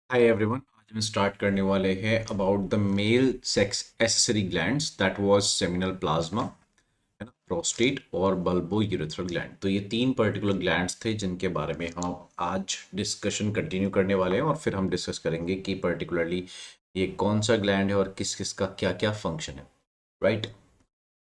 Hi everyone, आज हम start करने वाले हैं about the male sex accessory glands that was seminal plasma, है ना, प्रोस्टेट और बल्बो यूरेथ्रल ग्लैंड। तो ये तीन पर्टिकुलर ग्लैंड्स थे जिनके बारे में हम आज डिस्कशन कंटिन्यू करने वाले हैं, और फिर हम डिस्कस करेंगे कि पर्टिकुलरली ये कौन सा ग्लैंड है और किस किस का क्या क्या फंक्शन है। राइट।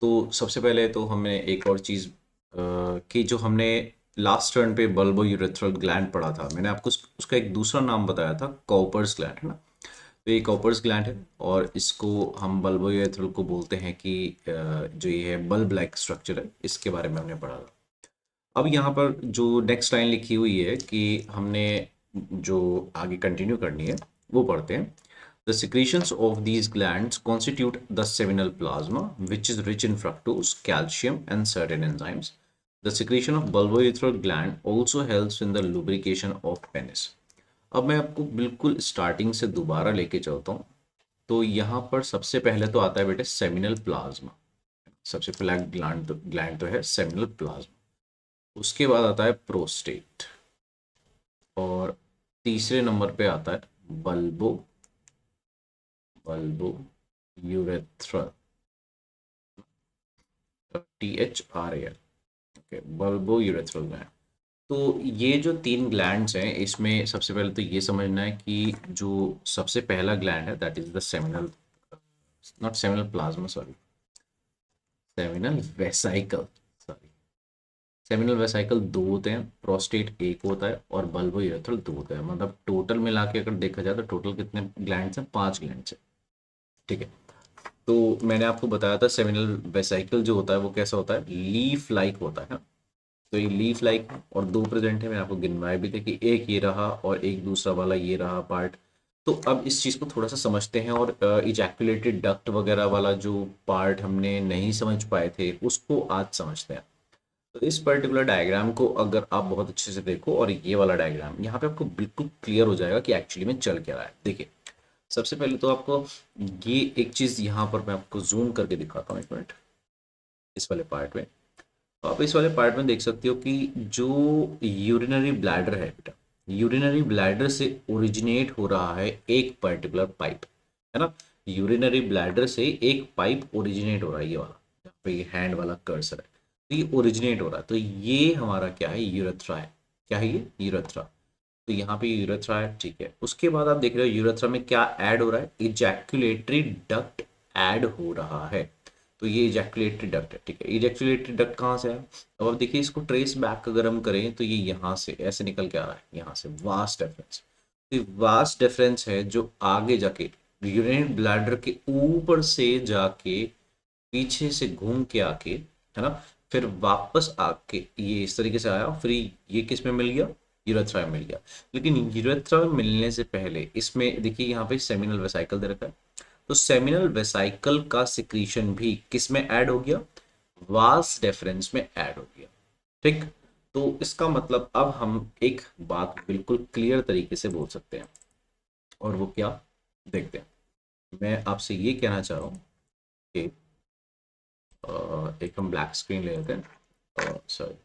तो सबसे पहले तो हमें एक और चीज़ कि जो हमने लास्ट टर्न पे बल्बो यूरेथ्रल ग्लैंड पढ़ा था, मैंने आपको उसका एक दूसरा नाम बताया था, कॉपर्स ग्लैंड, है ना। तो ये कॉपर्स ग्लैंड है और इसको हम बल्बो यूरेथ्रल को बोलते हैं कि जो ये है बल्ब लाइक स्ट्रक्चर है, इसके बारे में हमने पढ़ा था। अब यहाँ पर जो नेक्स्ट लाइन लिखी हुई है कि हमने जो आगे कंटिन्यू करनी है वो पढ़ते हैं। The secretions of these glands constitute the seminal plasma, which is rich in fructose, calcium, and certain enzymes. The secretion of bulbourethral gland also helps in the lubrication of penis. अब मैं आपको बिल्कुल starting से दोबारा लेके चलता हूँ। तो यहाँ पर सबसे पहले तो आता है बेटे सेमिनल प्लाज्मा। सबसे पहला ग्लैंड तो है सेमिनल प्लाज्मा। उसके बाद आता है प्रोस्टेट, और तीसरे नंबर पे आता है bulbo bulbo urethral, THRAL। Okay, bulbo urethral gland. तो ये जो तीन ग्लैंड्स हैं, इसमें सबसे पहले तो ये समझना है कि जो सबसे पहला ग्लैंड है that is the seminal, not seminal plasma, sorry, seminal vesicle, sorry. Seminal vesicle दो होते हैं, प्रोस्टेट एक होता है और बल्बो यूरेथ्रल दो होता है। मतलब टोटल मिला के अगर देखा जाए तो टोटल कितने ग्लैंड्स हैं? पांच ग्लैंड्स हैं। ठीक है। तो मैंने आपको बताया था सेमिनल वेसाइकल जो होता है वो कैसा होता है, लीफ लाइक होता है ना। तो ये लीफ लाइक और दो प्रेजेंट है, मैंने आपको गिनवाए भी थे कि एक ये रहा और एक दूसरा वाला ये रहा पार्ट। तो अब इस चीज़ को थोड़ा सा समझते हैं, और इजैकुलेटेड डक्ट वगैरह वाला जो पार्ट हमने नहीं समझ पाए थे उसको आज समझते हैं। तो इस पर्टिकुलर डायग्राम को अगर आप बहुत अच्छे से देखो, और ये वाला डायग्राम यहाँ पे आपको बिल्कुल क्लियर हो जाएगा कि एक्चुअली में चल क्या रहा है। देखिए, सबसे पहले तो आपको ये एक चीज़ यहाँ पर मैं आपको जूम करके दिखाता हूँ, एक मिनट। इस वाले पार्ट में, तो आप इस वाले पार्ट में देख सकते हो कि जो यूरिनरी ब्लैडर है बेटा, यूरिनरी ब्लैडर से ओरिजिनेट हो रहा है एक पर्टिकुलर पाइप, है ना। यूरिनरी ब्लैडर से एक पाइप ओरिजिनेट हो रहा है, ये वाला जहाँ पे ये हैंड वाला कर्सर है, तो ये ओरिजिनेट हो रहा है। तो ये हमारा क्या है? यूरेथ्रा है। क्या है ये? यूरेथ्रा। तो यहाँ पे यूरेथ्रा है, ठीक है। उसके बाद आप देख रहे हो यूरेथ्रा में क्या ऐड हो रहा है? इजैकुलेटरी डक्ट ऐड हो रहा है। तो ये इजैकुलेटरी डक्ट है, ठीक है। इजैकुलेटरी डक्ट कहाँ से है? अब आप देखिए, इसको ट्रेस बैक अगर हम करें तो ये यहाँ से ऐसे निकल के आ रहा है, यहाँ से वास्ट डिफरेंस। तो वास्ट डिफरेंस है जो आगे जाके यूरिन ब्लैडर के ऊपर से जाके पीछे से घूम के आके, है ना, फिर वापस आके ये इस तरीके से आया, फिर ये किस में मिल गया? यूरेथ्रा में मिल गया। लेकिन यूरेथ्रा में मिलने से पहले इसमें देखिए यहाँ पे सेमिनल वेसाइकल दे रखा है। तो सेमिनल वेसाइकल का सिक्रीशन भी किस में ऐड हो गया? वास डेफरेंस में ऐड हो गया। ठीक। तो इसका मतलब अब हम एक बात बिल्कुल क्लियर तरीके से बोल सकते हैं, और वो क्या? देखते हैं। मैं आपसे ये कहना चाह रहा हूँ कि एक हम ब्लैक स्क्रीन ले लेते हैं, सॉरी,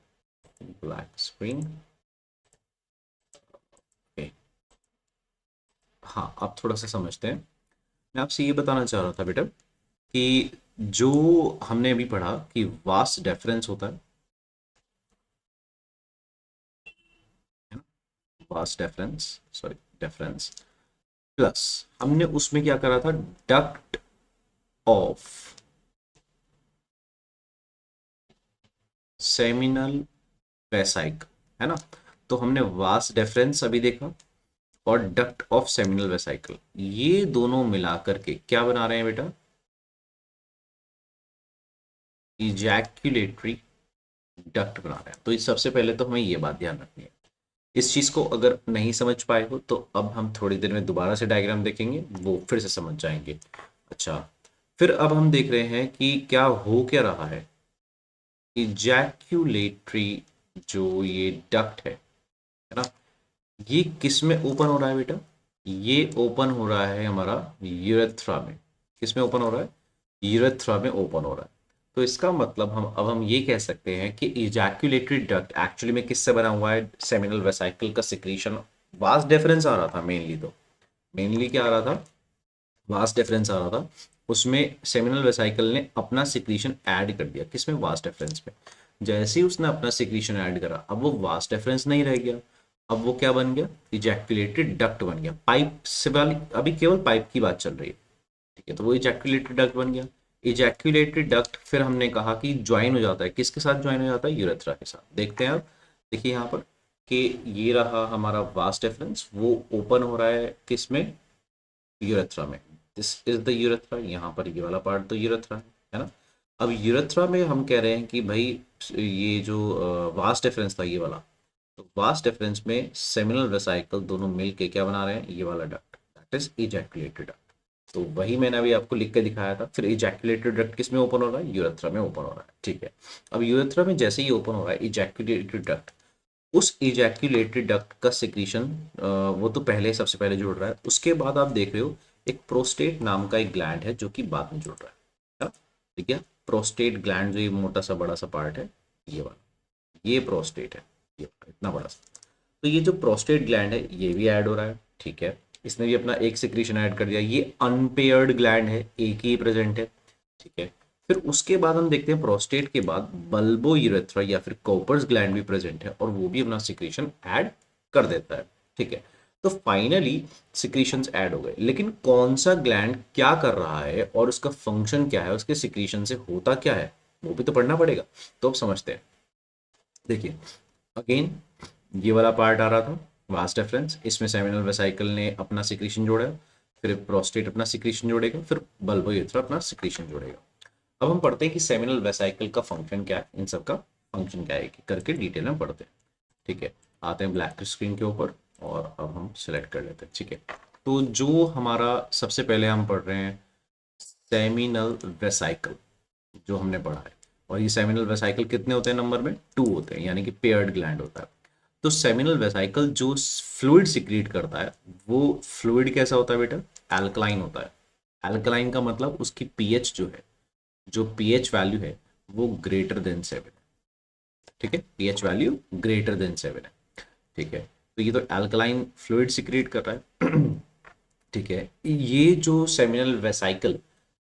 ब्लैक स्क्रीन। ओके। हाँ, आप थोड़ा सा समझते हैं। मैं आपसे ये बताना चाह रहा था बेटा कि जो हमने अभी पढ़ा कि वास्ट डेफरेंस होता है ना, vast deference, sorry, deference plus हमने उसमें क्या करा था? डक्ट ऑफ सेमिनल वेसाइकल, है ना। तो हमने वास्ट डेफरेंस अभी देखा, और डक्ट ऑफ सेमिनल वेसाइकल, ये दोनों मिलाकर के क्या बना रहे हैं बेटा? इजैक्यूलेटरी डक्ट बना रहे हैं। तो इस सबसे पहले तो हमें ये बात ध्यान रखनी है। इस चीज को अगर नहीं समझ पाए हो तो अब हम थोड़ी देर में दोबारा से डायग्राम देखेंगे, वो फिर से समझ जाएंगे। अच्छा, फिर अब हम देख रहे हैं कि क्या हो क्या रहा है। इजैक्यूलेटरी जो ये डक्ट है ना, ये किस में ओपन हो रहा है बेटा? ये ओपन हो रहा है हमारा यूरेथ्रा में। किस में ओपन हो रहा है? यूरेथ्रा में ओपन हो रहा है। तो इसका मतलब हम ये कह सकते हैं कि इजैक्यूलेटरी डक्ट एक्चुअली में किससे बना हुआ है? सेमिनल वेसाइकल का सिक्रीशन। वास्ट डिफरेंस आ रहा था मेनली तो, मेनली क्या आ रहा था, वास्ट डिफरेंस आ रहा था। उसमें सेमिनल वेसाइकल ने अपना सिक्रीशन ऐड कर दिया, किसमें, वास्ट डिफरेंस में। जैसे ही उसने अपना सिक्रीशन ऐड करा, अब वो वास्ट डिफरेंस नहीं रह गया, अब वो क्या बन गया, इजैक्यूलेटेड डक्ट बन गया। पाइप से वाली अभी केवल पाइप की बात चल रही है, ठीक है, तो वो इजैक्यूलेटेड डक्ट बन गया। इजैक्यूलेटेड डक्ट फिर हमने कहा कि ज्वाइन हो जाता है, किसके साथ ज्वाइन हो जाता है, यूरेथ्रा के साथ। देखते हैं अब, देखिए यहाँ पर कि ये रहा हमारा वास्ट डिफरेंस, वो ओपन हो रहा है किसमें, यूरेथ्रा में। दिस इज द यूरेथ्रा, यहाँ पर ये वाला पार्ट तो यूरेथ्रा है ना। अब यूरेथ्रा में हम कह रहे हैं कि भाई ये जो वास्ट डिफरेंस था ये वाला, तो वास्ट डिफरेंस में सेमिनल वेसाइकल दोनों मिलके क्या बना रहे हैं, ये वाला duct, that is ejaculated duct. तो वही मैंने अभी आपको लिख के दिखाया था। फिर इजैकुलेटेड डक्ट किस में ओपन हो रहा है, यूरेथ्रा में ओपन हो रहा है, ठीक है। अब यूरेथ्रा में जैसे ही ओपन हो रहा है इजैकुलेटेड डक्ट, उस इजैक्यूलेटेड डक्ट का सिक्रीशन वो तो पहले सबसे पहले जुड़ रहा है। उसके बाद आप देख रहे हो एक प्रोस्टेट नाम का एक ग्लैंड है जो कि बाद में जुड़ रहा है हाँ? ठीक है, प्रोस्टेट ग्लैंड जो ये मोटा सा बड़ा सा पार्ट है, ये वाला, ये प्रोस्टेट है, ये वाला, इतना बड़ा सा। तो ये जो प्रोस्टेट ग्लैंड है ये भी ऐड हो रहा है, ठीक है। इसने भी अपना एक सिक्रीशन ऐड कर दिया, ये अनपेयर्ड ग्लैंड है, एक ही प्रेजेंट है, ठीक है। फिर उसके बाद हम देखते हैं प्रोस्टेट के बाद बल्बो यूरेथ्रा या फिर कॉपर्स ग्लैंड भी प्रेजेंट है और वो भी अपना सिक्रीशन ऐड कर देता है, ठीक है। तो फाइनली सिक्रीशंस ऐड हो गए, लेकिन कौन सा ग्लैंड क्या कर रहा है और उसका फंक्शन क्या है, उसके सिक्रीशन से होता क्या है, वो भी तो पढ़ना पड़ेगा। तो अब समझते हैं, देखिए अगेन ये वाला पार्ट आ रहा था वास्ट डिफरेंस, इसमें सेमिनल वेसाइकल ने अपना सिक्रीशन जोड़ा, फिर प्रोस्टेट अपना सिक्रीशन जोड़ेगा, फिर बल्बो यूरेथ्रा अपना सिक्रीशन जोड़ेगा। अब हम पढ़ते हैं कि सेमिनल वेसाइकल का फंक्शन क्या है, इन सब का फंक्शन क्या है, करके डिटेल में पढ़ते हैं, ठीक है। आते हैं ब्लैक स्क्रीन के ऊपर और अब हम सिलेक्ट कर लेते हैं, ठीक है। तो जो हमारा सबसे पहले हम पढ़ रहे हैं सेमिनल वेसाइकल, जो हमने पढ़ा है। और ये सेमिनल वेसाइकल कितने होते हैं नंबर में, 2 होते हैं, यानी कि पेयर्ड ग्लैंड होता है। तो सेमिनल वेसाइकल जो फ्लूइड सिक्रीट करता है, वो फ्लूइड कैसा होता है बेटा, एल्कलाइन होता है। एल्कलाइन का मतलब उसकी पीएच जो है, जो पीएच वैल्यू है वो ग्रेटर देन 7, ठीक है, पीएच वैल्यू ग्रेटर देन 7 है, ठीक है। तो ये तो एल्कलाइन फ्लूइड सिक्रीट कर रहा है ठीक है। ये जो सेमिनल वेसाइकल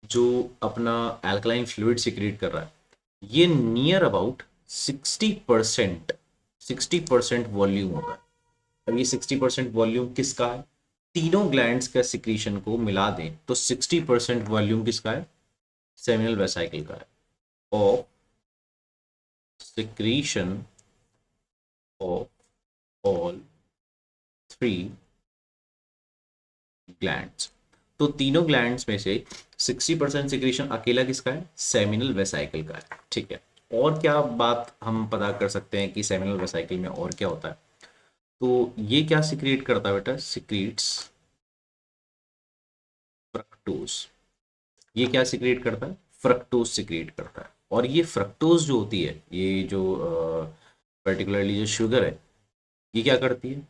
जो अपना एल्कलाइन फ्लूइड सिक्रीट कर रहा है, ये नियर अबाउट 60%, 60% वॉल्यूम होगा। अब ये 60% वॉल्यूम किसका है, तीनों ग्लैंड्स का सिक्रीशन को मिला दें तो 60% वॉल्यूम किसका है, सेमिनल वेसाइकल का है, of secretion of all 3 glands. तो तीनों ग्लैंड्स में से 60% सिक्रीशन अकेला किसका है, सेमिनल वेसाइकल का है, ठीक है। और क्या बात हम पता कर सकते हैं कि सेमिनल वेसाइकल में और क्या होता है, तो ये क्या सिक्रिएट करता है बेटा, सिक्रीट्स फ्रक्टोज। ये क्या सिक्रिएट करता है, फ्रक्टोज सिक्रिएट करता है। और ये फ्रक्टोज जो होती है, ये जो पर्टिकुलरली जो शुगर है, ये क्या करती है,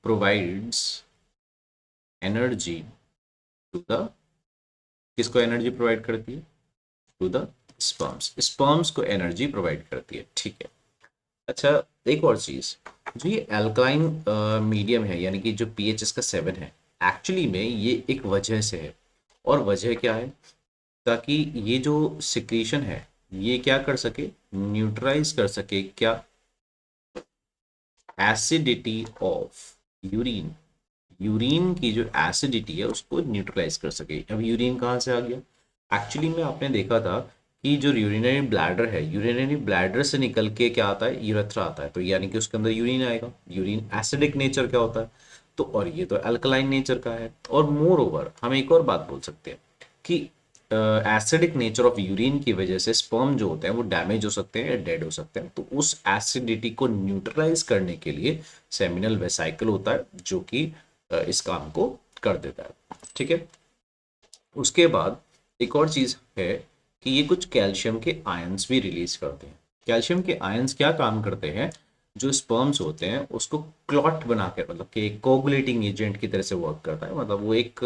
प्रोवाइड्स एनर्जी टू द, किसको एनर्जी प्रोवाइड करती है, टू द स्पर्म्स, स्पर्म्स को एनर्जी प्रोवाइड करती है, ठीक है। अच्छा, एक और चीज, जो ये अल्कलाइन मीडियम है, यानी कि जो पीएच इसका 7 है, एक्चुअली में ये एक वजह से है। और वजह क्या है, ताकि ये जो सिक्रीशन है ये क्या कर सके, न्यूट्रलाइज कर सके क्या, एसिडिटी ऑफ यूरिन, यूरिन की जो एसिडिटी है उसको न्यूट्रलाइज कर सके। अब यूरिन कहाँ से आ गया, एक्चुअली में आपने देखा था कि जो यूरिनरी ब्लैडर है, यूरिनरी ब्लैडर से निकल के क्या आता है, यूरेथ्रा आता है, तो यानी कि उसके अंदर यूरिन आएगा। यूरिन एसिडिक नेचर का होता है, तो और ये तो अल्कलाइन नेचर का है। और मोर ओवर हम एक और बात बोल सकते हैं कि एसिडिक नेचर ऑफ यूरिन की वजह से स्पर्म जो होते हैं वो डैमेज हो सकते हैं या डेड हो सकते हैं। तो उस एसिडिटी को न्यूट्रलाइज करने के लिए सेमिनल वेसाइकल होता है जो कि इस काम को कर देता है, ठीक है। उसके बाद एक और चीज़ है कि ये कुछ कैल्शियम के आयंस भी रिलीज करते हैं। कैल्शियम के आयंस क्या काम करते हैं, जो स्पर्म्स होते हैं उसको क्लॉट बना के, मतलब कि एक कोगुलेटिंग एजेंट की तरह से वर्क करता है। मतलब वो एक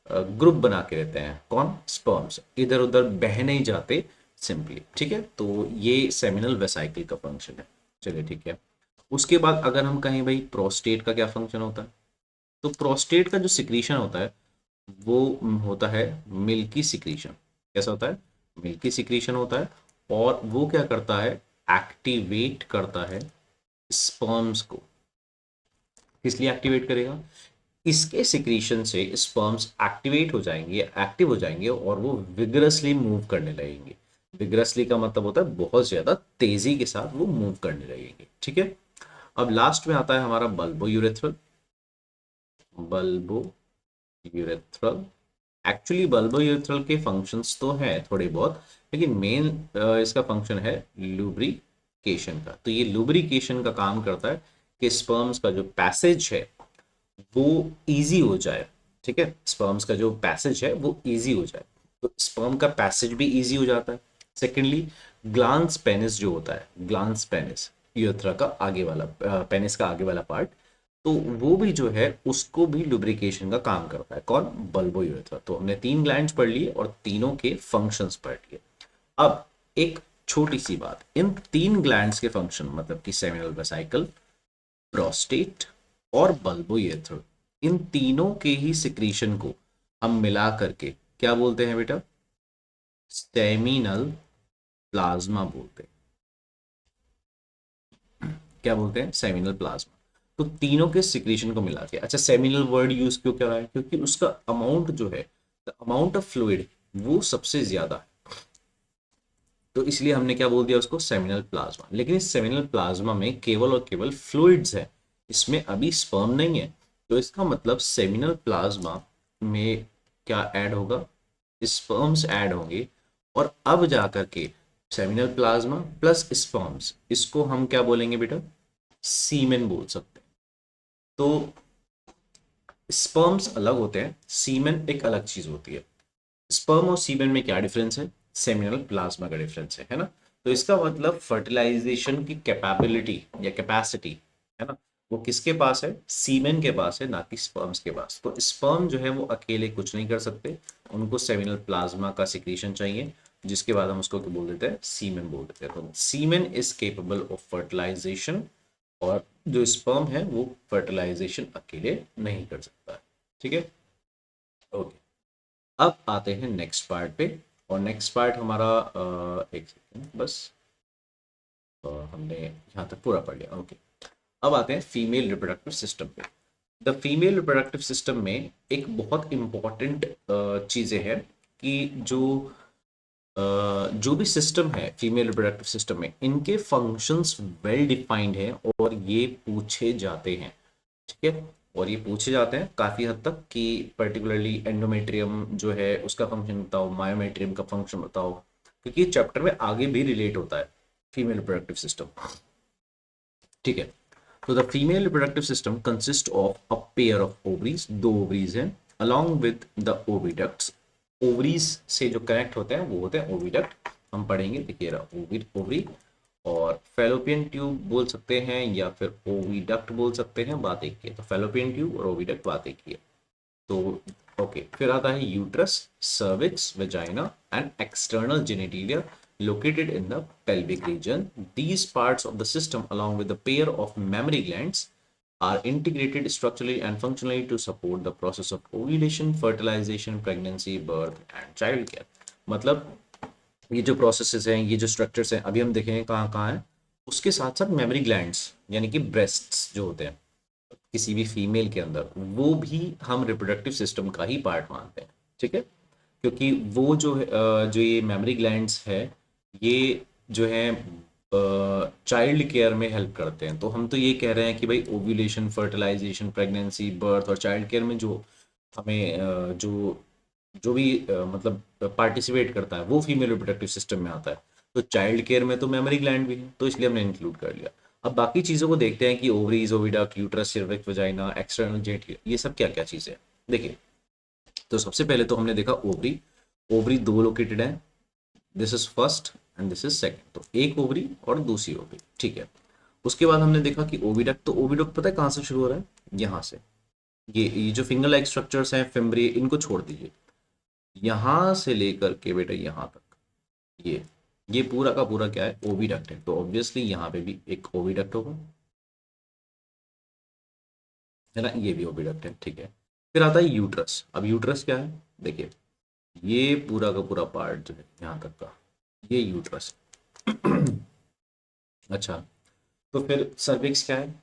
ग्रुप बना के रहते हैं, कौन, स्पर्म्स, इधर उधर बह नहीं जाते सिंपली, ठीक है। तो ये सेमिनल वेसाइकल का फंक्शन है, चलिए ठीक है। उसके बाद अगर हम कहें भाई प्रोस्टेट का क्या फंक्शन होता है, तो प्रोस्टेट का जो सिक्रीशन होता है वो होता है मिल्की सिक्रीशन। कैसा होता है? मिल्की सिक्रीशन होता है। और वो क्या करता है? एक्टिवेट करता है स्पर्म्स को। किस लिए एक्टिवेट करेगा? इसके सिक्रीशन से स्पर्म्स एक्टिवेट हो जाएंगे, एक्टिव हो जाएंगे, और वो विगरसली मूव करने लगेंगे। विगरसली का मतलब होता है बहुत ज्यादा तेजी के साथ वो मूव करने लगेंगे। ठीक है। अब लास्ट में आता है हमारा bulbo urethral. Bulbo urethral, actually bulbo urethral के फंक्शंस तो हैं थोड़े बहुत, लेकिन मेन इसका फंक्शन है लुब्रिकेशन का। तो ये लुब्रिकेशन का काम करता है कि स्पर्म्स का जो पैसेज है वो इजी हो जाए। ठीक है, स्पर्म्स का जो पैसेज है वो इजी हो जाए। तो स्पर्म का पैसेज भी इजी हो जाता है। सेकेंडली, ग्लांस पेनिस जो होता है, ग्लांस पेनिस यूरेथ्रा का आगे वाला, पेनिस का आगे वाला पार्ट, तो वो भी जो है उसको भी लुब्रिकेशन का काम करता है। कौन? Bulbo urethra. तो हमने तीन ग्लैंड्स पढ़ लिए और तीनों के फंक्शंस पढ़ लिए। अब एक छोटी सी बात, इन तीन ग्लैंड्स के फंक्शन मतलब कि सेमिनल वेसिकल, प्रोस्टेट और बल्बो यूरेथ्रल, इन तीनों के ही सिक्रीशन को हम मिला करके क्या बोलते हैं बेटा? सेमिनल प्लाज्मा बोलते हैं। क्या बोलते हैं? Seminal plasma. तो तीनों के सिक्रीशन को मिला के, अच्छा सेमिनल वर्ड यूज क्यों करा है? क्योंकि उसका अमाउंट जो है, द अमाउंट ऑफ फ्लूइड, वो सबसे ज्यादा है। तो इसलिए हमने क्या बोल दिया उसको? Seminal plasma. लेकिन इस सेमिनल प्लाज्मा में केवल और केवल फ्लूइड्स है, इसमें अभी स्पर्म नहीं है। तो इसका मतलब सेमिनल प्लाज्मा में क्या ऐड होगा? स्पर्म्स ऐड होंगे। और अब जाकर के सेमिनल प्लाज्मा प्लस स्पर्म्स, इसको हम क्या बोलेंगे बेटा? सीमेन बोल सकते हैं। तो स्पर्म्स अलग होते हैं, सीमेन एक अलग चीज होती है। स्पर्म और सीमेन में क्या डिफरेंस है? सेमिनल प्लाज्मा का डिफरेंस है ना? तो इसका मतलब फर्टिलाइजेशन की कैपेबिलिटी या कैपेसिटी, है ना, वो किसके पास है? सीमेन के पास है, ना कि स्पर्म्स के पास। तो स्पर्म जो है वो अकेले कुछ नहीं कर सकते, उनको सेमिनल प्लाज्मा का सिक्रीशन चाहिए, जिसके बाद हम उसको क्या बोल देते हैं? सीमेन बोल देते हैं। तो semen is capable of fertilisation, और जो स्पर्म है वो फर्टिलाइजेशन अकेले नहीं कर सकता। ठीक है, ओके। अब आते हैं नेक्स्ट पार्ट पे। और नेक्स्ट पार्ट हमारा एक सेकेंड बस, हमने यहाँ तक पूरा पढ़ लिया। ओके, अब आते हैं फीमेल रिप्रोडक्टिव सिस्टम पे। द फीमेल रिप्रोडक्टिव सिस्टम में एक बहुत इंपॉर्टेंट चीज़ें हैं कि जो भी सिस्टम है फीमेल रिप्रोडक्टिव सिस्टम में, इनके फंक्शंस वेल डिफाइंड हैं और ये पूछे जाते हैं। ठीक है, और ये पूछे जाते हैं काफ़ी हद तक कि पर्टिकुलरली एंडोमेट्रियम जो है उसका फंक्शन बताओ, मायोमेट्रियम का फंक्शन बताओ, क्योंकि ये चैप्टर में आगे भी रिलेट होता है फीमेल रिप्रोडक्टिव सिस्टम। ठीक है, तो the female reproductive system consist of a pair of ovaries, दो ओवरीज हैं, along with the oviducts. Ovaries से जो कनेक्ट होते हैं वो होते हैं ओविडक्ट। हम पढ़ेंगे, देखिए रहा ओवी ओवरी, और फेलोपियन ट्यूब बोल सकते हैं या फिर ओविडक्ट बोल सकते हैं, बात एक ही है। तो फेलोपियन ट्यूब और ओविडक्ट बात एक ही है। तो ओके, फिर आता है uterus, cervix, vagina and external genitalia located in the pelvic region. These parts of the system, along with a pair of mammary glands, are integrated structurally and functionally to support the process of ovulation, fertilization, pregnancy, birth and child care. मतलब ये जो processes हैं, ये जो structures हैं, अभी हम देखेंगे कहाँ कहाँ है। उसके साथ साथ मेमोरी ग्लैंड्स यानी कि ब्रेस्ट्स जो होते हैं किसी भी फीमेल के अंदर, वो भी हम रिप्रोडक्टिव सिस्टम का ही पार्ट मानते हैं। ठीक है, क्योंकि वो जो है जो ये मेमोरी ग्लैंड्स है, ये जो है चाइल्ड केयर में हेल्प करते हैं। तो हम तो ये कह रहे हैं कि भाई ओव्यूलेशन, फर्टिलाइजेशन, प्रेगनेंसी, बर्थ और चाइल्ड केयर में जो हमें जो जो भी मतलब पार्टिसिपेट करता है वो फीमेल रिप्रोडक्टिव सिस्टम में आता है। तो चाइल्ड केयर में तो मेमोरी ग्लैंड भी है, तो इसलिए हमने इंक्लूड कर लिया। अब बाकी चीज़ों को देखते हैं कि ovaries, oviduct, uterus, cervix, vagina, external genital, ये सब क्या क्या चीज़ें हैं। देखिए, तो सबसे पहले तो हमने देखा ओवरी। ओवरी दो लोकेटेड है, this is first and this is second. तो एक ओवरी और दूसरी ओवरी। ठीक है, उसके बाद हमने देखा कि ओविडक्ट, तो ओविडक्ट पता है कहाँ से शुरू हो रहा है? यहाँ से। ये जो फिंगर लाइक स्ट्रक्चर्स हैं, फिम्ब्री, इनको छोड़ दीजिए, यहाँ से लेकर के बेटा यहाँ तक, ये ये पूरा का पूरा क्या है? ओविडक्ट है। तो ऑब्वियसली यहाँ पे भी एक ओविडक्ट होगा। है ना, ये भी ओविडक्ट है, ठीक है। फिर आता है यूट्रस। अब यूट्रस क्या है, देखिए ये पूरा का पूरा पार्ट जो है यहाँ तक का, ये यूट्रस है। अच्छा, तो फिर सर्विक्स क्या है?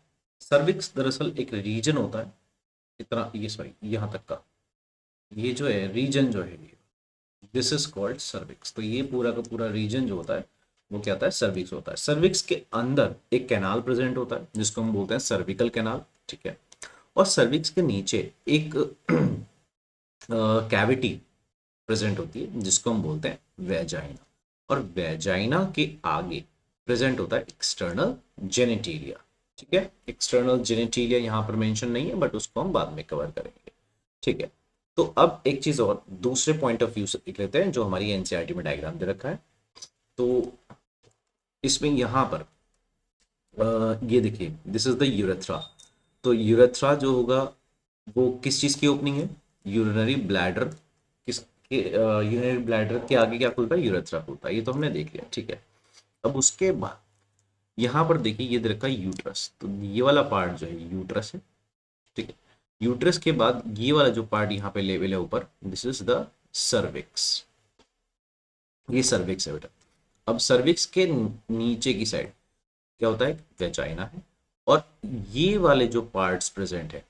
सर्विक्स दरअसल एक रीजन होता है, इतना ये सॉरी यहाँ तक का, ये जो है रीजन जो है ये, दिस इज कॉल्ड सर्विक्स। तो ये पूरा का पूरा रीजन जो होता है वो क्या होता है, सर्विक्स होता है। सर्विक्स के अंदर एक कैनाल प्रेजेंट होता है जिसको हम बोलते हैं सर्विकल कैनाल, ठीक है। और सर्विक्स के नीचे एक कैविटी प्रेजेंट होती है जिसको हम बोलते हैं वेजाइना। और वेजाइना के आगे प्रेजेंट होता है एक्सटर्नल जेनेटिलिया, ठीक है। एक्सटर्नल जेनेटिलिया यहाँ पर मेंशन नहीं है, बट उसको हम बाद में कवर करेंगे, ठीक है। तो अब एक चीज और दूसरे पॉइंट ऑफ व्यू से देख लेते हैं जो हमारी एनसीईआरटी में डायग्राम दे रखा है। तो इसमें यहाँ पर ये देखिए, दिस इज द यूरेथ्रा। तो यूरेथ्रा जो होगा वो किस चीज की ओपनिंग है, यूरिनरी ब्लैडर। किसके यूरिनरी ब्लैडर के आगे क्या खुलता है, यूरेथ्रा खुलता है, ये तो हमने देख लिया, ठीक है। अब उसके बाद यहाँ पर देखिए ये दे रखा है यूट्रस, तो ये वाला पार्ट जो है यूट्रस है, ठीक है। यूट्रस के बाद ये वाला जो पार्ट यहाँ पे लेवल है ऊपर, दिस इज द सर्विक्स, ये सर्विक्स है बेटा। अब सर्विक्स के नीचे की साइड क्या होता है, वेजाइना है। और ये वाले जो पार्ट्स प्रेजेंट है,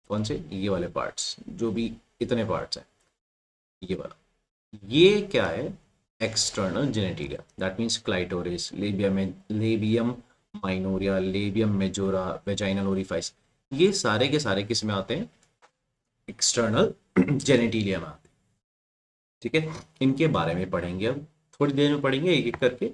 कौन से, ये वाले पार्ट्स जो भी इतने पार्ट्स हैं, ये वाला, ये क्या है, external genitalia. That means clitoris, labium minora, labium majora, vaginal orifice, ये सारे के सारे किस में आते हैं, एक्सटर्नल जेनेटिलिया में आते हैं, ठीक है। इनके बारे में पढ़ेंगे अब, थोड़ी देर में पढ़ेंगे एक एक करके।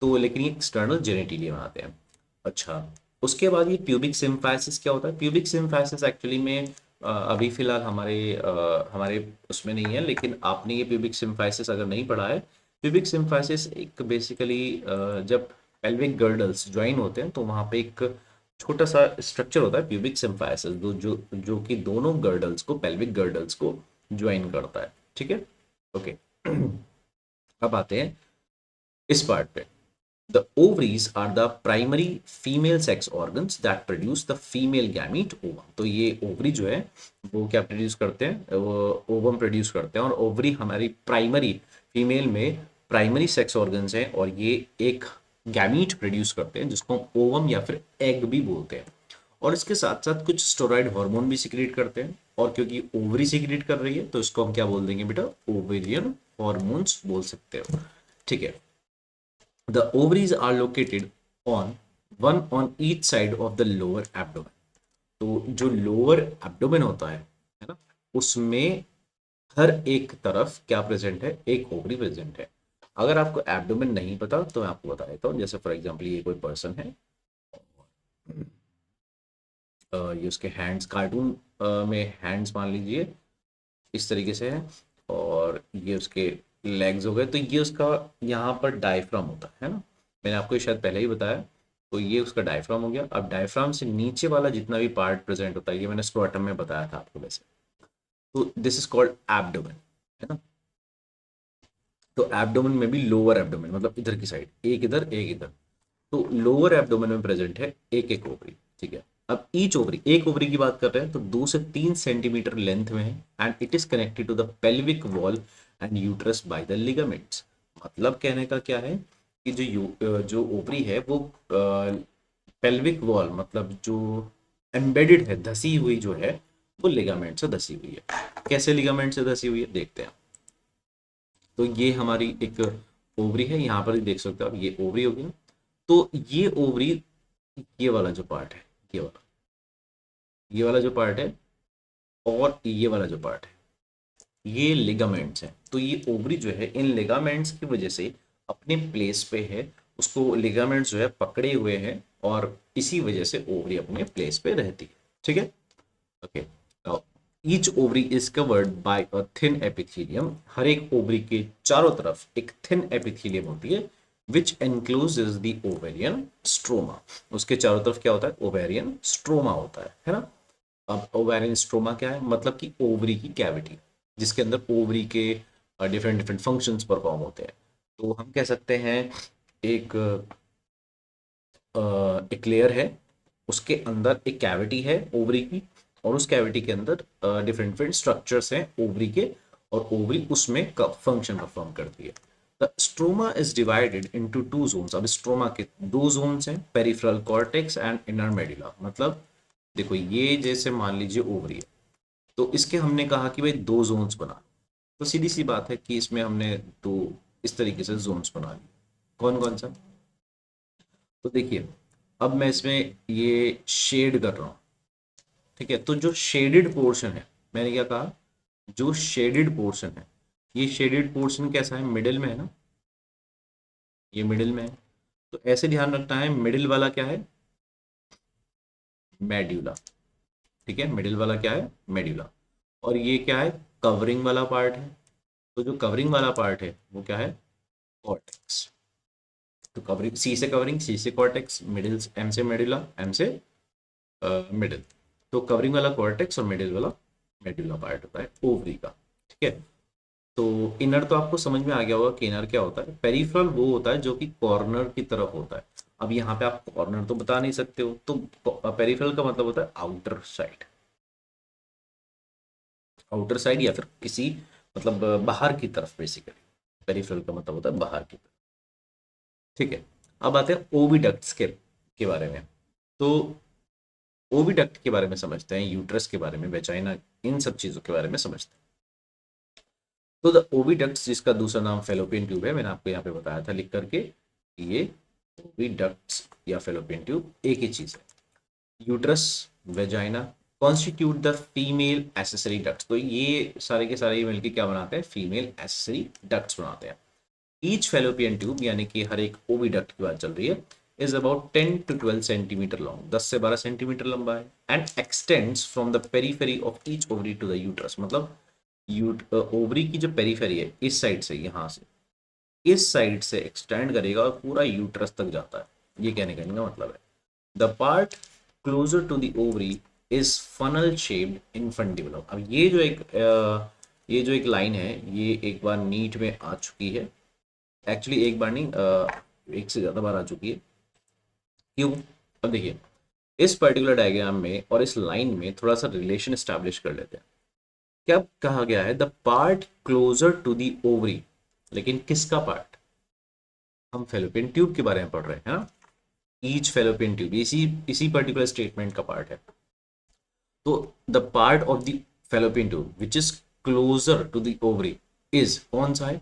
तो लेकिन ये एक्सटर्नल जेनेटिलिया में आते हैं। अच्छा, उसके बाद ये प्यूबिक सिम्फाइसिस क्या होता है। प्यूबिक सिम्फाइसिस एक्चुअली में अभी फिलहाल हमारे उसमें नहीं है, लेकिन आपने ये प्यूबिक सिम्फाइसिस अगर नहीं पढ़ा है, प्यूबिक सिम्फाइसिस एक बेसिकली जब पेल्विक गर्डल्स ज्वाइन होते हैं तो वहाँ पे एक छोटा सा स्ट्रक्चर होता है प्यूबिक सिम्फाइसिस, जो कि दोनों गर्डल्स को, पेल्विक गर्डल्स को ज्वाइन करता है, ठीक है। ओके। अब आते हैं इस पार्ट पे। The ovaries are the primary female sex organs that produce the female gamete ovum। तो ये ओवरी जो है वो क्या प्रोड्यूस करते हैं, वो ओवम प्रोड्यूस करते हैं। और ओवरी हमारी प्राइमरी फीमेल में प्राइमरी सेक्स ऑर्गन्स हैं, और ये एक गैमीट प्रोड्यूस करते हैं जिसको हम ओवम या फिर एग भी बोलते हैं। और इसके साथ साथ कुछ स्टेरॉइड हार्मोन भी सिक्रिएट करते हैं। और क्योंकि ओवरी सिक्रिएट कर रही है तो इसको हम क्या बोल देंगे बेटा, ओवेरियन हॉर्मोन्स बोल सकते हो, ठीक है। The ovaries are located on one on each side of the lower abdomen। तो जो लोअर एब्डोमेन होता है ना, उसमें हर एक तरफ क्या प्रेजेंट है, एक ओवरी प्रेजेंट है। अगर आपको एब्डोमेन नहीं पता तो मैं आपको बता देता हूँ। जैसे फॉर एग्जांपल ये कोई पर्सन है, ये उसके हैंड्स, कार्टून में हैंड्स मान लीजिए इस तरीके से है, और ये उसके लेग्स हो गए, तो ये उसका यहाँ पर डायफ्राम होता है ना। मैंने आपको ये शायद पहले ही बताया। तो ये उसका डायफ्राम हो गया। अब डायफ्राम से नीचे वाला जितना भी पार्ट प्रेजेंट होता है, ये मैंने स्क्रोटम में बताया था आपको वैसे। तो दिस इज कॉल्ड एब्डोमेन, है ना। तो एब्डोमेन में भी लोअर एब्डोमेन मतलब इधर की साइड, एक इधर एक इधर, तो लोअर एब्डोमेन में प्रेजेंट है एक एक ओवरी, ठीक है। अब ईच ओवरी, एक ओवरी की बात कर रहे हैं तो 2 से 3 सेंटीमीटर लेंथ में है, and it is connected to the pelvic wall and uterus by the ligaments. मतलब कहने का क्या है कि जो ओवरी है वो पेल्विक वॉल मतलब जो एम्बेडेड है, धसी हुई जो है, वो लिगामेंट से धसी हुई है। कैसे लिगामेंट से धसी हुई है देखते हैं। तो ये हमारी एक ओवरी है, यहाँ पर देख सकते हो आप, ये ओवरी होगी ना। तो ये ओवरी, ये वाला जो पार्ट है, ये वाला जो पार्ट है, और ये वाला जो पार्ट है, ये लिगामेंट्स हैं। तो ये ओवरी जो है इन लिगामेंट्स की वजह से अपने प्लेस पे है, उसको लिगामेंट्स जो है पकड़े हुए हैं, और इसी वजह से ओवरी अपने प्लेस पे रहती है, ठीक है। Okay, each ovary is covered by a thin epithelium. हर एक ओवरी के चारों तरफ एक थिन एपिथेलियम होती है, विच एनक्लोजेस द ओवेरियन स्ट्रोमा। उसके चारों तरफ क्या होता है, ओवेरियन स्ट्रोमा होता है ना। अब ओवेरियन स्ट्रोमा क्या है, मतलब कि ओवरी की कैविटी जिसके अंदर ओवरी के डिफरेंट डिफरेंट फंक्शंस परफॉर्म होते हैं। तो हम कह सकते हैं एक एक लेयर है, उसके अंदर एक कैविटी है ओवरी की, और उस कैविटी के अंदर डिफरेंट डिफरेंट स्ट्रक्चर्स हैं ओवरी के, और ओवरी उसमें फंक्शन परफॉर्म करती है। The stroma is divided into two zones. अब स्ट्रोमा के दो जोन्स हैं, peripheral cortex and inner medulla. मतलब देखो ये जैसे मान लीजिए ओवरी है, तो इसके हमने कहा कि भाई दो जोन्स बना, तो सीधी सी बात है कि इसमें हमने दो इस तरीके से जोन्स बना लिए। कौन कौन सा? तो देखिए अब मैं इसमें ये शेड कर रहा हूँ, ठीक है। तो जो शेडेड पोर्शन है, मैंने क्या कहा, जो शेडेड पोर्शन है, ये शेडेड पोर्शन कैसा है, मिडिल में है ना, ये मिडिल में है। तो ऐसे ध्यान रखना है, मिडिल वाला क्या है, मेड्यूला, ठीक है। मिडिल वाला क्या है, मेड्यूला। और ये क्या है, कवरिंग वाला पार्ट है। तो जो कवरिंग वाला पार्ट है वो क्या है, कॉर्टेक्स। तो कवरिंग, सी से कवरिंग, सी से कॉर्टेक्स, मिडिल, एम से मेडुला, एम से मिडिल। तो कवरिंग वाला कॉर्टेक्स और मिडिल वाला मेडुला पार्ट होता है ओवरी का, ठीक है। तो इनर तो आपको समझ में आ गया होगा कि इनर क्या होता है। पेरिफेरल वो होता है जो कि कॉर्नर की तरफ होता है। अब यहाँ पे आप कॉर्नर तो बता नहीं सकते हो, तो पेरिफेरल का मतलब होता है आउटर साइड, आउटर साइड या फिर किसी मतलब बाहर की तरफ बेसिकली। पेरिफेरल का मतलब होता है बाहर की तरफ, ठीक है। अब आते हैं ओविडक्ट्स के बारे में। तो ओविडक्ट के बारे में समझते हैं, यूट्रस के बारे में, वेजाइना, इन सब चीज़ों के बारे में समझते हैं। तो द ओविडक्ट्स, जिसका दूसरा नाम फेलोपियन ट्यूब है, मैंने आपको यहाँ पे बताया था लिख करके, ये ओविडक्ट्स या फेलोपियन ट्यूब एक ही चीज़ है। Uterus, vagina constitute the female accessory ducts. तो ये सारे के सारे मिलकर क्या बनाते हैं, फीमेल एसेसरी डक्ट्स बनाते हैं। ईच फेलोपियन ट्यूब, यानी कि हर एक ओविडक्ट की बात चल रही है, is about 10 to 12 centimetre long, 10 से 12 सेंटीमीटर लंबा है, and extends from the periphery of each ovary to the uterus. मतलब ओवरी की जो पेरीफेरी है, इस साइड से, यहाँ से इस साइड से एक्सटेंड करेगा और पूरा यूट्रस तक जाता है। ये कहने का मतलब है, the part closer to the ovary is funnel shaped infundibulum. अब ये जो एक लाइन है, ये एक बार नीट में आ चुकी है। एक्चुअली एक बार नहीं, एक से ज़्यादा बार आ चुकी है। क्यों? अब देखिए, इस पर्टिकुलर डायग्राम में और इस लाइन में थोड़ा सा रिलेशन स्टैब्लिश कर लेते हैं। क्या कहा गया है, the part closer to the ovary, लेकिन किसका पार्ट? हम फेलोपियन ट्यूब के बारे में पढ़ रहे हैं ना। ईच फेलोपियन ट्यूब इसी इसी पर्टिकुलर स्टेटमेंट का पार्ट है। तो the part of the fallopian tube which is closer to the ovary is, कौन सा है,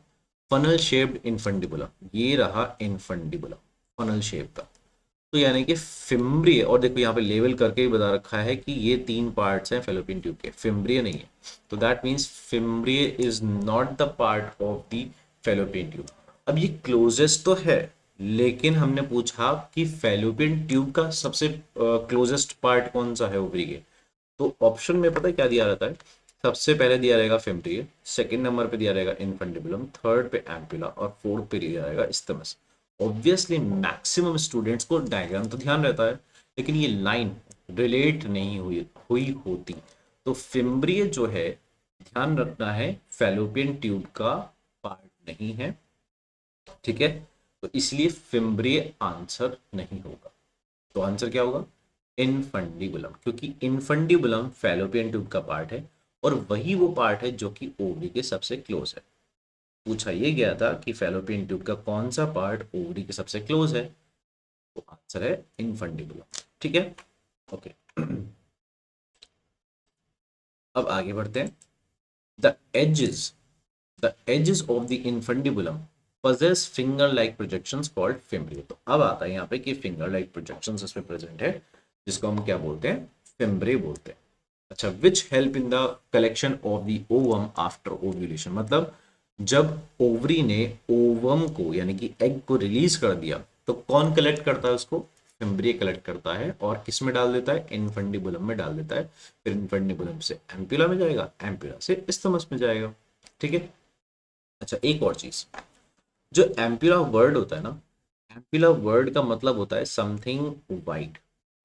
फनल शेप्ड इनफंडिबुलम। ये रहा इनफंडिबुलम, फनल शेप का। तो यानी कि फिम्ब्रिय, और देखो यहाँ पे लेवल करके ही बता रखा है कि ये तीन पार्ट्स हैं फेलोपियन ट्यूब के, फिम्ब्रिय नहीं है। तो that means fimbriae is not the part of the fallopian tube. अब ये क्लोजेस्ट तो है, लेकिन हमने पूछा कि फेलोपियन ट्यूब का सबसे क्लोजेस्ट पार्ट कौन सा है ओवरी के। तो ऑप्शन में पता है क्या दिया रहता है, सबसे पहले दिया रहेगा फिम्ब्रिय, सेकंड नंबर पे दिया रहेगा इनफंडिबुलम, थर्ड पे एम्पुला और फोर्थ पे दिया रहेगा इस्थमस। ऑब्वियसली मैक्सिमम स्टूडेंट्स को डायग्राम तो ध्यान रहता है, लेकिन ये लाइन रिलेट नहीं हुई होती। तो फिम्ब्रिय जो है, ध्यान रखना है, फेलोपियन ट्यूब का पार्ट नहीं है, ठीक है। तो इसलिए फिम्ब्रिय आंसर नहीं होगा। तो आंसर क्या होगा, इनफंडिबुलम, क्योंकि इनफंडिबुलम फैलोपियन ट्यूब का पार्ट है और वही वो पार्ट है जो कि ओवरी के सबसे क्लोज है। पूछा ये गया था कि फैलोपियन ट्यूब का कौन सा पार्ट ओवरी के सबसे क्लोज है, तो आंसर है इनफंडिबुलम, ठीक है। ओके, अब आगे बढ़ते हैं। The edges the edges of the infundibulum possess finger like projections called fimbriae। तो अब आता है यहाँ पे कि फिंगर लाइक प्रोजेक्शंस इसमें प्रेजेंट है, जिसको हम क्या बोलते हैं, फिम्ब्रे बोलते हैं। अच्छा, which help in the collection of the ovum after ovulation. मतलब जब ओवरी ने ओवम को यानी कि एग को रिलीज कर दिया, तो कौन कलेक्ट करता है उसको, फिम्ब्रिय कलेक्ट करता है और किस में डाल देता है, इनफंडिबुलम में डाल देता है। फिर इनफंडिबुलम से एम्पुला में जाएगा, एम्पुला से इस्थमस में जाएगा, ठीक है। अच्छा, एक और चीज, जो एम्पुला वर्ड होता है ना, एम्पुला वर्ड का मतलब होता है समथिंग वाइड।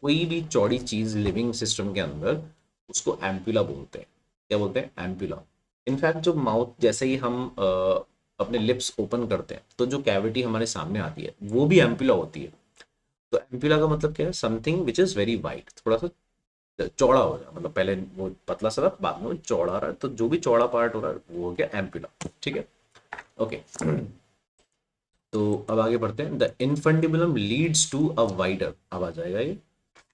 कोई भी चौड़ी चीज लिविंग सिस्टम के अंदर, उसको एम्पुला बोलते हैं। क्या बोलते हैं, एम्पुला। इनफैक्ट जो माउथ, जैसे ही हम अपने लिप्स ओपन करते हैं, तो जो कैविटी हमारे सामने आती है वो भी एम्पुला होती है। तो एम्पुला का मतलब क्या है, something which is very wide, थोड़ा सा चौड़ा हो जाए, मतलब पहले वो पतला सा था, बाद में वो चौड़ा रहा है, तो जो भी चौड़ा पार्ट हो रहा है वो हो गया एम्पुला। ठीक है, ओके। तो अब आगे बढ़ते हैं। The infundibulum leads to a wider, अब आ जाएगा ये,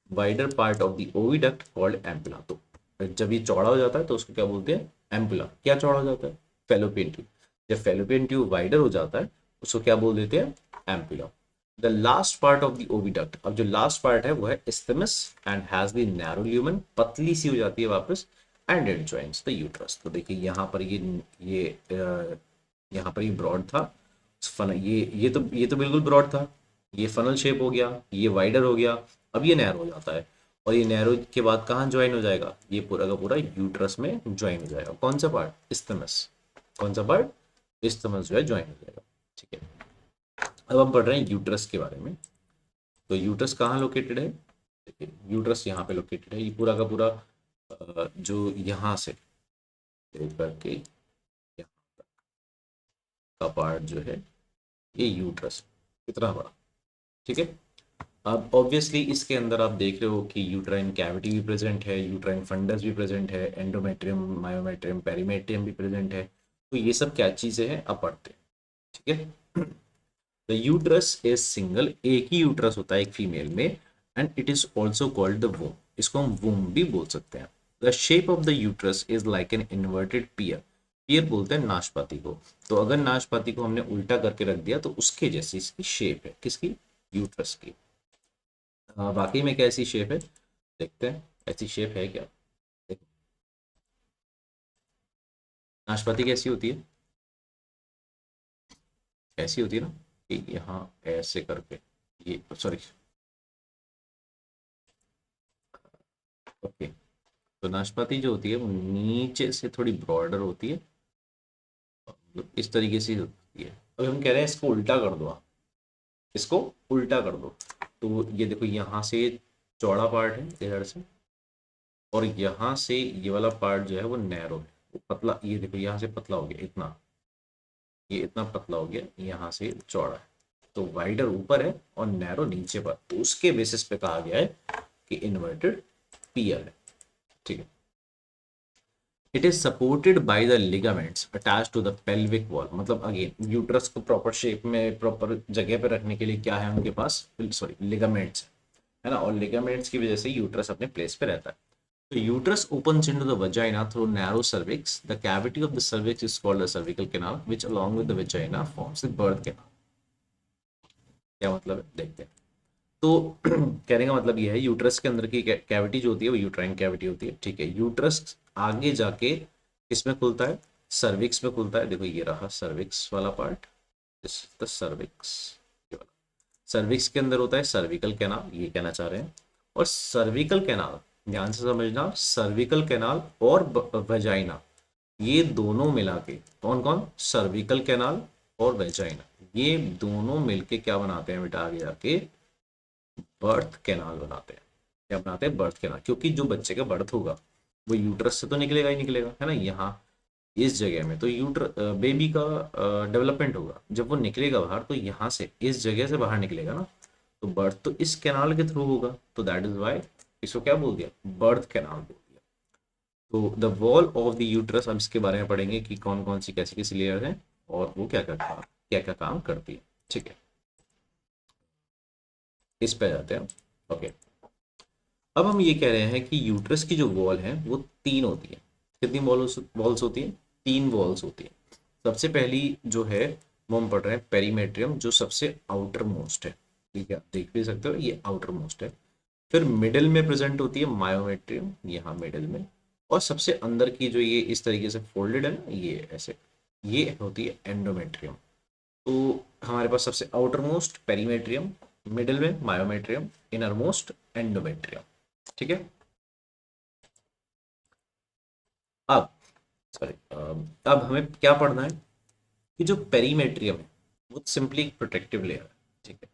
wider part of the oviduct called ampulla. तो जब ये चौड़ा हो जाता है तो उसको क्या बोलते हैं, एम्पुला। क्या चौड़ा हो जाता है, फेलोपियन ट्यूब। जब फेलोपियन ट्यूब वाइडर हो जाता है उसको क्या बोल देते हैं, ampulla. The last part of the oviduct, अब जो लास्ट पार्ट है वो है isthmus and has the narrow lumen, पतली सी हो जाती है वापस, and it joins the uterus. तो देखिए यहाँ पर ये यहाँ पर ये ब्रॉड था, फन ये तो बिल्कुल ब्रॉड था, ये फनल शेप हो गया, ये वाइडर हो गया, अब ये नैरो हो जाता है, और ये नैरो के बाद कहाँ ज्वाइन हो जाएगा, ये पूरा का पूरा यूट्रस में ज्वाइन हो जाएगा। कौन सा पार्ट, इस्थमस, कौन सा पार्ट, इस्थमस जो है ज्वाइन हो जाएगा। ठीक है, अब हम पढ़ रहे हैं यूट्रस के बारे में। तो यूट्रस कहाँ लोकेटेड है, देखिए यूट्रस यहाँ पे लोकेटेड है, ये पूरा का पूरा जो यहाँ से लेकर के यहाँ का पार्ट जो है ये यूट्रस, कितना बड़ा। ठीक है, अब ऑब्वियसली इसके अंदर आप देख रहे हो कि यूट्राइन कैविटी भी प्रेजेंट है, यूट्राइन फंडस भी प्रेजेंट है, एंडोमेट्रियम, मायोमेट्रियम, पेरीमेट्रियम भी प्रेजेंट है। तो ये सब क्या चीज़ें हैं, अब पढ़ते हैं। ठीक है, द यूट्रस इज सिंगल, एक ही यूट्रस होता है एक फीमेल में, and it is also called the womb, इसको हम वूम भी बोल सकते हैं। The shape of the uterus is like an inverted pear, pear बोलते हैं नाशपाती को। तो अगर नाशपाती को हमने उल्टा करके रख दिया तो उसके जैसी इसकी शेप है, किसकी, यूट्रस की। वाकई में कैसी शेप है, देखते हैं ऐसी शेप है क्या। देखो, नाशपाती कैसी होती है, ऐसी होती है ना, कि यहाँ ऐसे करके, ये सॉरी, ओके। तो नाशपाती जो होती है वो नीचे से थोड़ी ब्रॉडर होती है, मतलब इस तरीके से होती है। अब हम कह रहे हैं इसको उल्टा कर दो आप, इसको उल्टा कर दो, तो ये देखो यहाँ से चौड़ा पार्ट है इधर से, और यहाँ से ये वाला पार्ट जो है वो नैरो है, वो पतला, ये देखो यहाँ से पतला हो गया इतना, ये इतना पतला हो गया, यहाँ से चौड़ा है। तो वाइडर ऊपर है और नैरो नीचे पर, तो उसके बेसिस पे कहा गया है कि इन्वर्टेड पियर है। ठीक है, it is supported by the ligaments attach to the pelvic wall, मतलब अगेन यूट्रस को प्रॉपर शेप में, प्रॉपर जगह पे रखने के लिए क्या है उनके पास, सॉरी लिगामेंट्स है ना, और लिगामेंट्स की वजह से यूट्रस अपने प्लेस पे रहता है। तो uterus opens into the vagina through narrow cervix. The cavity of the cervix is called the cervical canal, which along with the vagina forms the birth canal. क्या मतलब है, देखते हैं। तो कहने का मतलब ये है, यूट्रस के अंदर की कैविटी जो होती है वो यूट्राइन कैविटी होती है। ठीक है, यूट्रस आगे जाके किसमें खुलता है, सर्विक्स में खुलता है। देखो ये रहा सर्विक्स वाला पार्ट, दिस द सर्विक्स, ये वाला सर्विक्स के अंदर होता है सर्विकल कैनाल, ये कहना चाह रहे हैं। और सर्विकल कैनाल, ध्यान से समझना, सर्विकल कैनाल और वेजाइना, ये दोनों मिला के, कौन कौन, सर्विकल कैनाल और वेजाइना, ये दोनों मिलके क्या बनाते हैं बेटा, आगे जाके बर्थ कैनाल बनाते हैं। क्या बनाते हैं, बर्थ कैनाल, क्योंकि जो बच्चे का बर्थ होगा वो यूट्रस से तो निकलेगा ही निकलेगा, है ना, यहाँ इस जगह में तो बेबी का डेवलपमेंट होगा, जब वो निकलेगा बाहर तो यहाँ से इस जगह से बाहर निकलेगा ना, तो बर्थ तो इस कैनाल के थ्रू होगा, तो दैट इज वाई इसको क्या बोल दिया, बर्थ कैनाल बोल दिया। तो the wall of the uterus, हम इसके बारे में पढ़ेंगे कि कौन कौन सी कैसी कैसी लेयर है और वो क्या क्या काम करती है। ठीक है, इस पे जाते हैं। ओके, अब हम ये कह रहे हैं कि यूट्रस की जो वॉल है वो तीन होती है। कितनी वॉल्स होती है, तीन वॉल्स होती है। सबसे पहली जो है वो हम पढ़ रहे हैं पेरीमेट्रियम, जो सबसे आउटर मोस्ट है। ठीक है, आप देख भी सकते हो ये आउटर मोस्ट है। फिर मिडिल में प्रेजेंट होती है मायोमेट्रियम, यहाँ मिडिल में। और सबसे अंदर की जो ये इस तरीके से फोल्डेड है ना, ये ऐसे, ये होती है एंडोमेट्रियम। तो हमारे पास सबसे आउटर मोस्ट पेरीमेट्रियम, मिडिल में मायोमेट्रियम, इनर मोस्ट एंडोमेट्रियम। ठीक है, अब सॉरी, अब हमें क्या पढ़ना है कि जो पेरीमेट्रियम है वो सिंपली एक प्रोटेक्टिव लेयर है। ठीक है,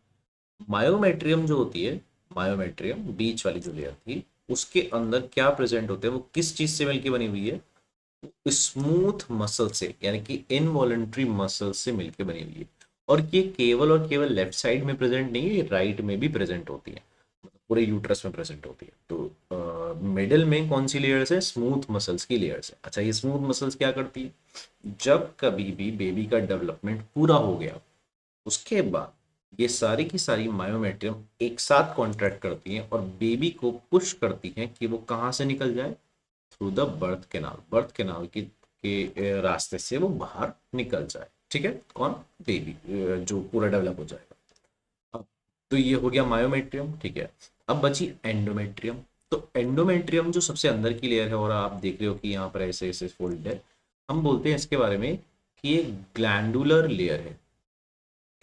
मायोमेट्रियम जो होती है, मायोमेट्रियम बीच वाली जो लेयर थी, उसके अंदर क्या प्रेजेंट होते हैं, वो किस चीज से मिलकर बनी हुई है, स्मूथ मसल से, यानी कि इनवॉलेंट्री मसल से मिलकर बनी हुई है। और ये केवल और केवल लेफ्ट साइड में प्रेजेंट नहीं है, राइट में भी प्रेजेंट होती है। पूरे यूट्रस में प्रेजेंट होती है। तो मिडिल में कौन सी लेयर्स है? स्मूथ मसल्स की लेयर्स है। अच्छा, ये स्मूथ मसल्स क्या करती है? जब कभी भी बेबी का डेवलपमेंट पूरा हो गया, उसके बाद ये सारी की सारी मायोमेट्रियम एक साथ कॉन्ट्रैक्ट करती हैं और बेबी को पुश करती हैं कि वो कहाँ से निकल जाए? Through the birth canal. Birth canal के रास्ते से वो बाहर निकल जाए। ठीक है, कौन? बेबी, जो पूरा डेवलप हो जाएगा। अब तो ये हो गया मायोमेट्रियम। ठीक है, अब बची एंडोमेट्रियम। तो एंडोमेट्रियम जो सबसे अंदर की लेयर है, और आप देख रहे हो कि यहाँ पर ऐसे ऐसे फोल्ड है, हम बोलते हैं इसके बारे में कि ये ग्लैंडुलर लेयर है।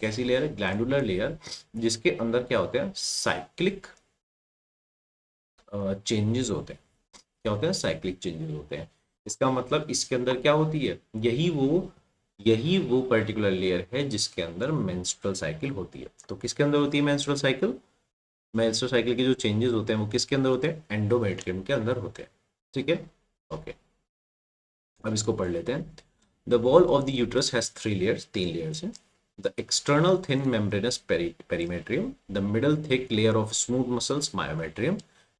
कैसी लेयर है? ग्लैंडुलर लेयर, जिसके अंदर क्या होते हैं? साइक्लिक चेंजेस होते हैं। क्या होते हैं? साइक्लिक चेंजेस होते हैं। इसका मतलब इसके अंदर क्या होती है? यही वो पर्टिकुलर लेयर है जिसके अंदर मेंस्ट्रुअल साइकिल होती है। तो किसके अंदर होती है मेंस्ट्रुअल साइकिल? मेंस्ट्रुअल साइकिल के जो चेंजेस होते हैं वो किसके अंदर होते हैं? एंडोमेट्रियम के अंदर होते हैं। ठीक है, ओके। अब इसको पढ़ लेते हैं। The wall of the uterus has three layers, तीन लेयर्स हैं। The external thin membranes perimetrium, the middle thick layer of smooth muscles myometrium,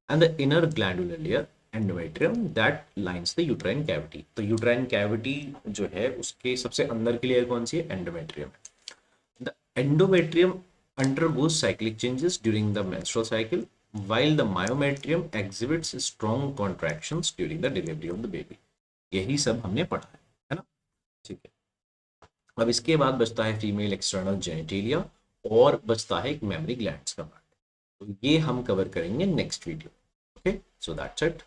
and the inner glandular layer endometrium that lines the uterine cavity. तो uterine cavity जो है उसके सबसे अंदर की layer कौन सी है? Endometrium. The endometrium undergoes cyclic changes during the menstrual cycle, while the myometrium exhibits strong contractions during the delivery of the baby. यही सब हमने पढ़ा है ना? ठीक है। अब इसके बाद बचता है फीमेल एक्सटर्नल जेनिटेलिया, और बचता है एक मेमरी ग्लैंड्स का पार्ट। तो ये हम कवर करेंगे next video. Okay, so that's it.